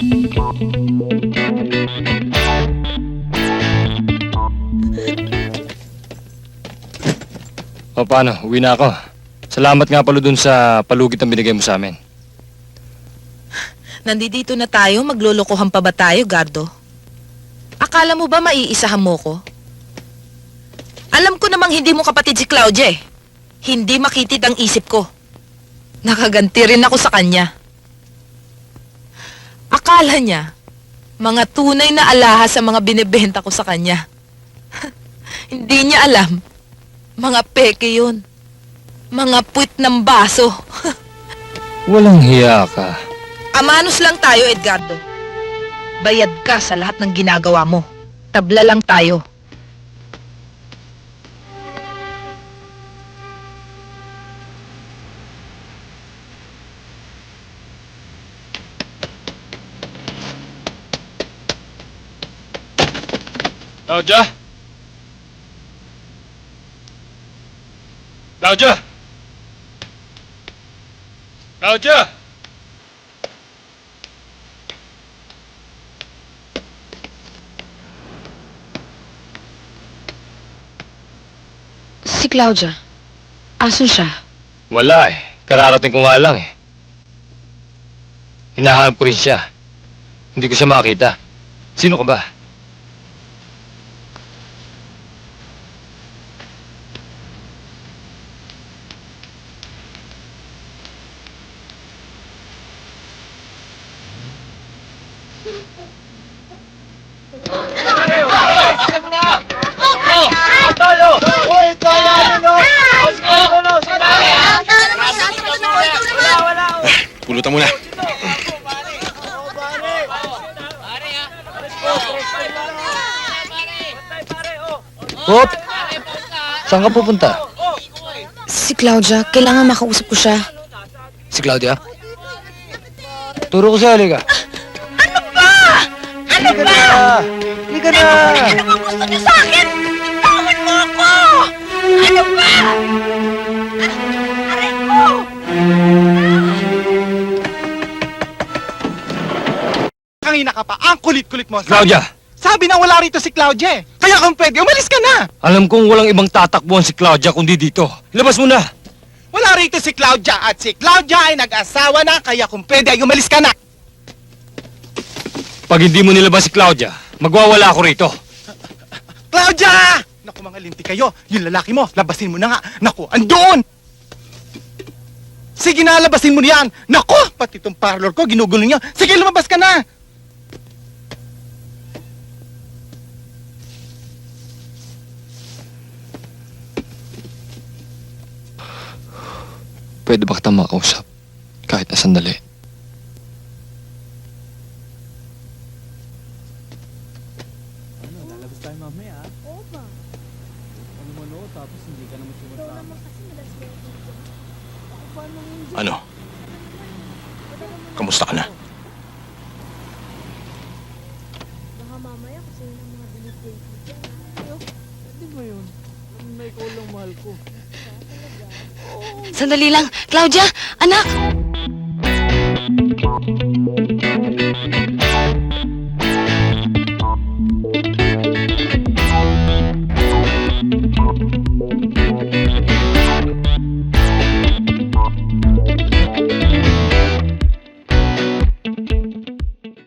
O paano, uwi na ako. Salamat nga pala dun sa palugit na binigay mo sa amin. Nandito na tayo, maglulukuhan pa ba tayo, Gardo? Akala mo ba maiisahan mo ko? Alam ko namang hindi mo kapatid si Claudia eh. Hindi makitid ang isip ko. Nakaganti rin ako sa kanya. Akala niya, mga tunay na alahas sa mga binibenta ko sa kanya. Hindi niya alam, mga peke yun. Mga puwit ng baso. Walang hiya ka. Amanos lang tayo, Edgardo. Bayad ka sa lahat ng ginagawa mo. Tabla lang tayo. Claudia? Claudia? Claudia? Si Claudia. Asan siya? Wala eh. Kararating ko nga lang eh. Hinahanap ko rin siya. Hindi ko siya makakita. Sino ka ba? Pulutan mo na. Hop! Saan ka pupunta? Si Claudia. Kailangan makausap ko siya. Si Claudia? Turo ko siya, halika. Ano ba? Ano ba? Halika na! Ano ba gusto niyo sa akin? Tawan mo ako! Ano ba? Aray ko! Kanina ka pa, ang kulit-kulit mo. Claudia! Sabi na wala rito si Claudia eh. Kaya kung pwede, umalis ka na. Alam kong walang ibang tatakbuhan si Claudia kundi dito. Ilabas mo na! Wala rito si Claudia at si Claudia ay nag-asawa na. Kaya kung pwede, ay umalis ka na. Pag hindi mo nilabas si Claudia, magwawala ako rito. Claudia! Naku, mga linti kayo. Yung lalaki mo, labasin mo na nga. Naku, andoon! Sige na, labasin mo niyan. Naku, pati itong parlor ko, ginugulo niya. Sige, lumabas ka na. Pwede ba kita makausap? Kahit na sandali. Lalabas tayo mamaya, ha? Oo ba? Ano mo, no? Tapos hindi ka naman sumasama. Ano? Kamusta ka na? Baka mamaya kasi yun ang mga dinidate mo dyan, ha? Di ba yun? Na ikaw lang mahal ko. Sandali lang. Claudia! Anak!